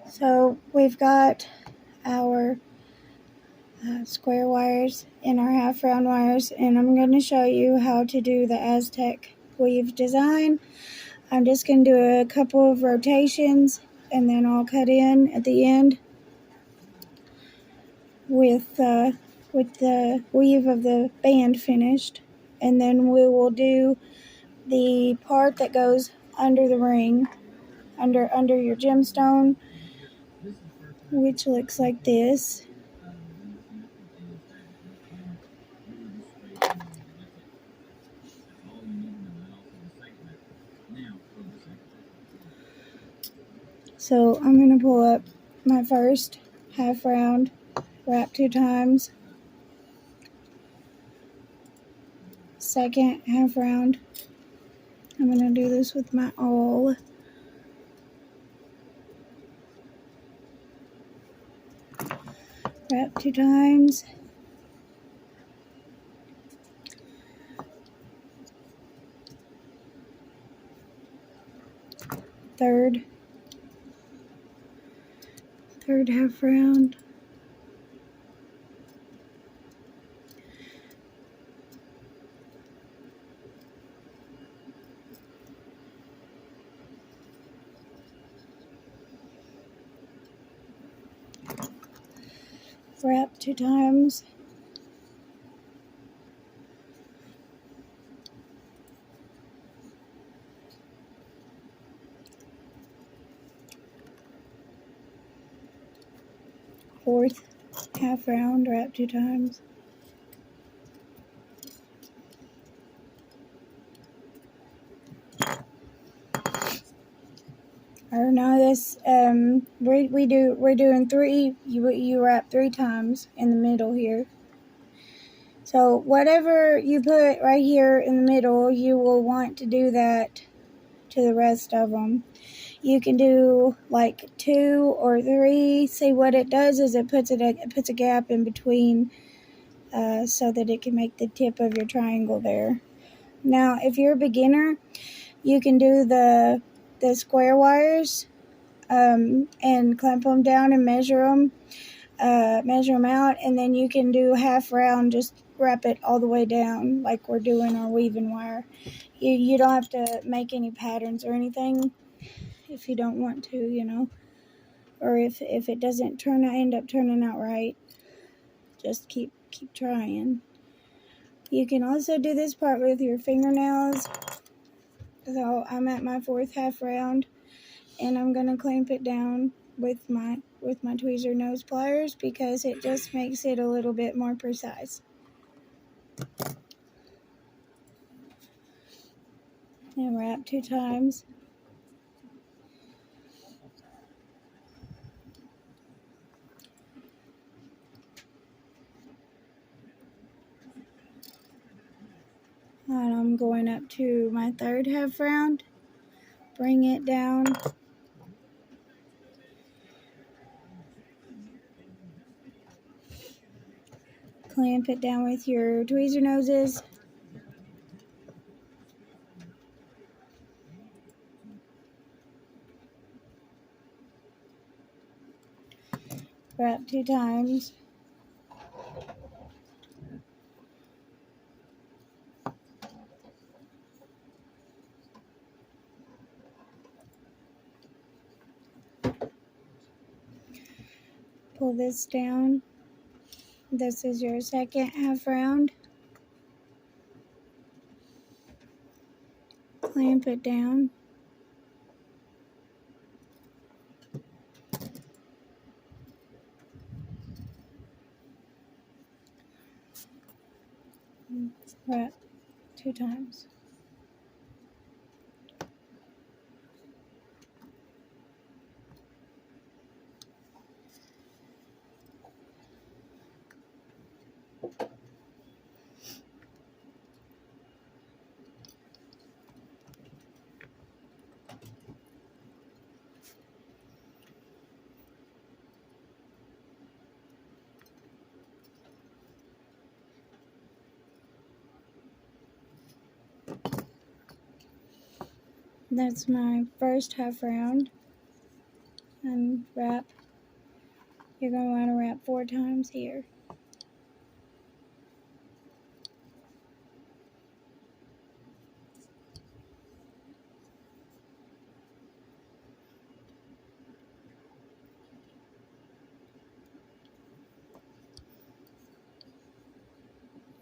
So we've got our square wires and our half round wires, and I'm going to show you how to do the Aztec weave design. I'm just going to do a couple of rotations and then I'll cut in at the end with the weave of the band finished, and then we will do the part that goes under the ring, under your gemstone, which looks like this. So I'm going to pull up my first half round, wrap 2 times, second half round. I'm going to do this with my awl. Wrap 2 times. Third half round. Wrap 2 times. Fourth half round, wrap 2 times. Or no, this we're doing 3. You wrap 3 times in the middle here. So whatever you put right here in the middle, you will want to do that to the rest of them. You can do like 2 or 3. See, what it does is it puts a gap in between, so that it can make the tip of your triangle there. Now, if you're a beginner, you can do the square wires, and clamp them down and measure them out, and then you can do half round, just wrap it all the way down like we're doing our weaving wire. You don't have to make any patterns or anything if you don't want to, or if it doesn't end up turning out right, just keep trying. You can also do this part with your fingernails. So I'm at my 4th half round, and I'm gonna clamp it down with my tweezer nose pliers because it just makes it a little bit more precise. And wrap 2 times. And I'm going up to my 3rd half round. Bring it down. Clamp it down with your tweezer noses. Wrap 2 times. Pull this down. This is your 2nd half round. Clamp it down. Wrap 2 times. That's my 1st half round. unwrap. You're going to want to wrap 4 times here.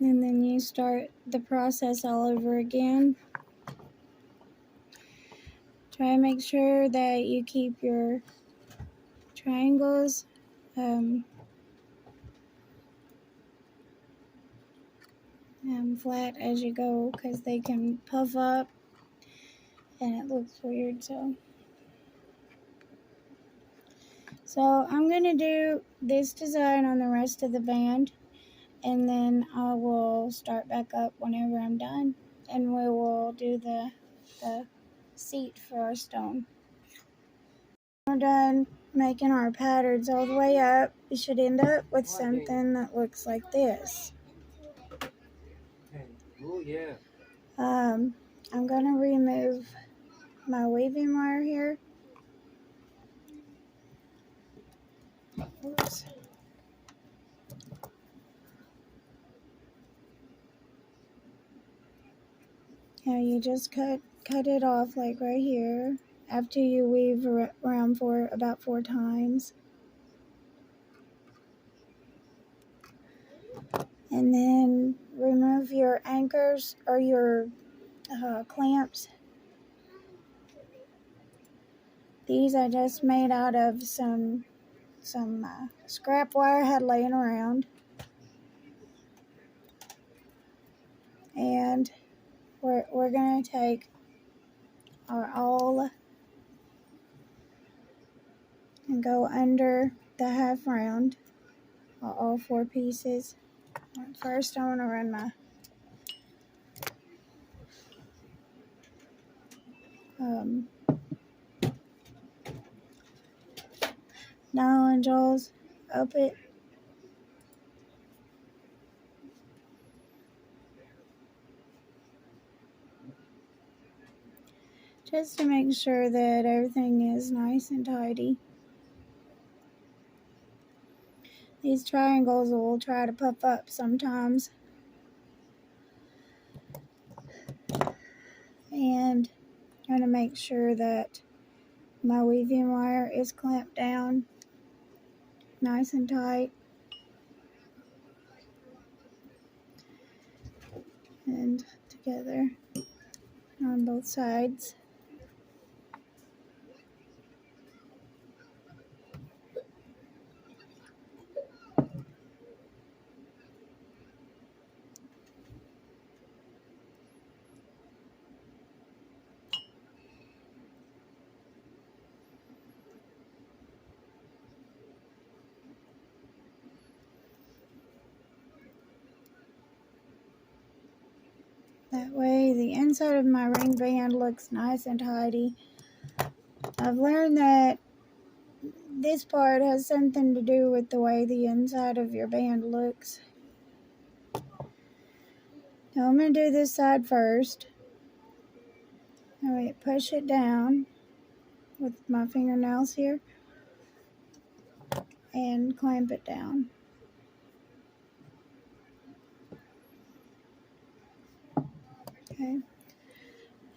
And then you start the process all over again. Try and make sure that you keep your triangles flat as you go, because they can puff up and it looks weird. So I'm going to do this design on the rest of the band, and then I will start back up whenever I'm done, and we will do the seat for our stone. We're done making our patterns all the way up. We should end up with something that looks like this. Oh yeah. I'm going to remove my weaving wire here. Oops. Yeah, you just cut it off like right here after you weave around for about 4 times. And then remove your anchors or your clamps. These I just made out of some scrap wire I had laying around. And we're going to take our awl and go under the half round, all 4 pieces. First I want to run my nylon jaws up it. Just to make sure that everything is nice and tidy. These triangles will try to puff up sometimes. And I'm going to make sure that my weaving wire is clamped down nice and tight. And together on both sides. That way the inside of my ring band looks nice and tidy. I've learned that this part has something to do with the way the inside of your band looks. Now I'm going to do this side first. Alright, push it down with my fingernails here and clamp it down. Okay.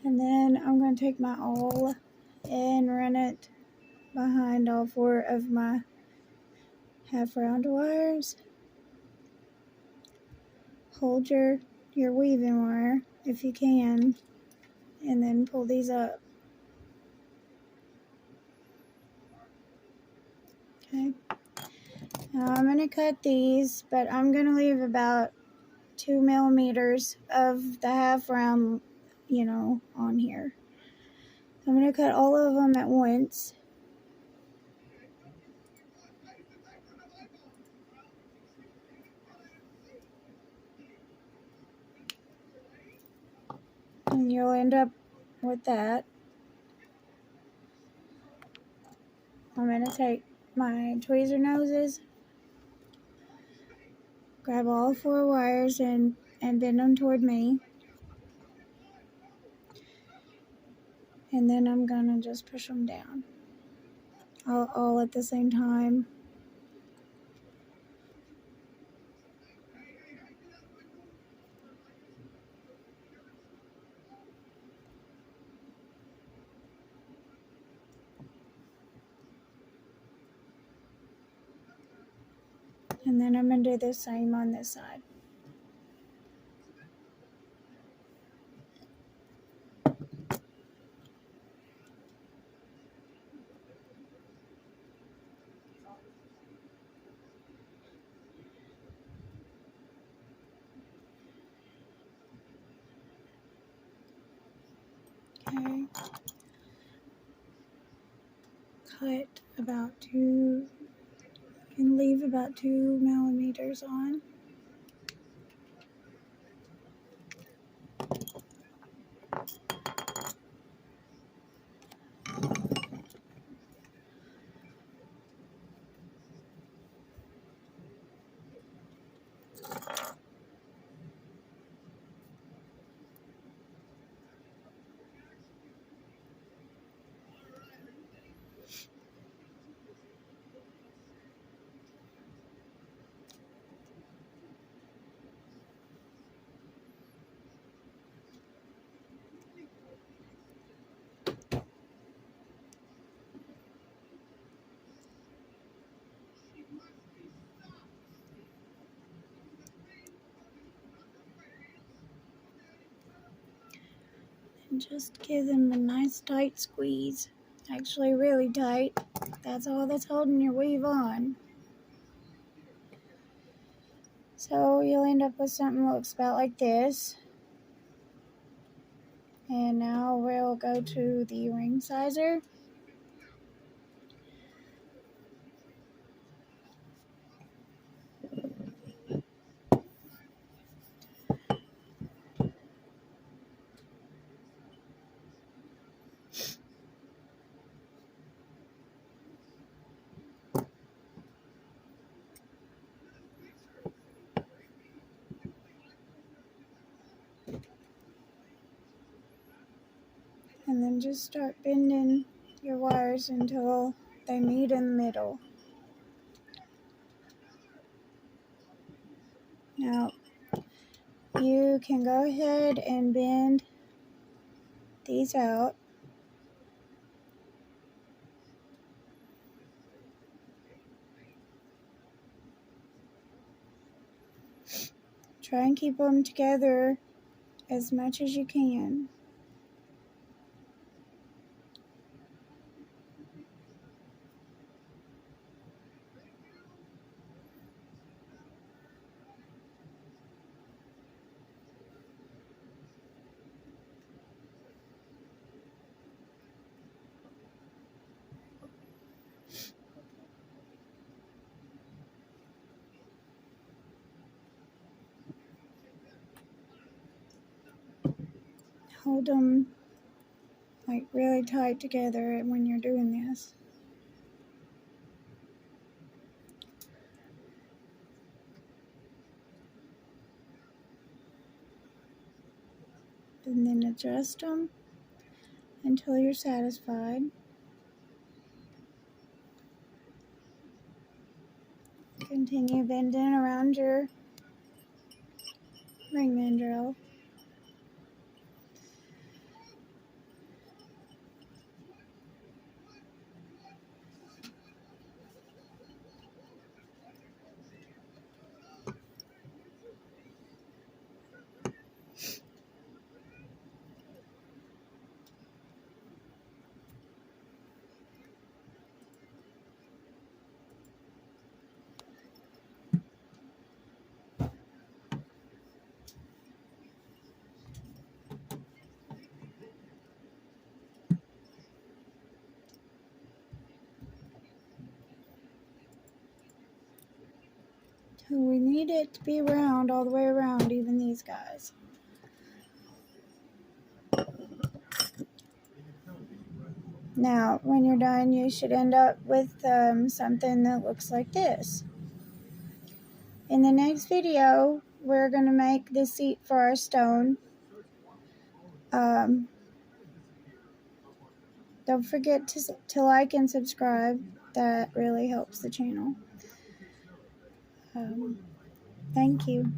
And then I'm going to take my awl and run it behind all 4 of my half round wires. Hold your weaving wire if you can, and then pull these up. Okay. Now I'm going to cut these, but I'm going to leave about 2 millimeters of the half round, on here. I'm going to cut all of them at once. And you'll end up with that. I'm going to take my tweezer noses, grab all 4 wires and bend them toward me. And then I'm going to just push them down all at the same time. And then I'm going to do the same on this side. Okay. Cut about 2, and leave about 2 millimeters on. And just give them a nice tight squeeze. Actually really tight. That's all that's holding your weave on. So you'll end up with something that looks about like this. And now we'll go to the ring sizer. And then just start bending your wires until they meet in the middle. Now, you can go ahead and bend these out. Try and keep them together as much as you can. Hold them like really tight together when you're doing this. And then adjust them until you're satisfied. Continue bending around your ring mandrel. So we need it to be round all the way around, even these guys. Now, when you're done, you should end up with something that looks like this. In the next video, we're going to make the seat for our stone. don't forget to like and subscribe. That really helps the channel. Thank you.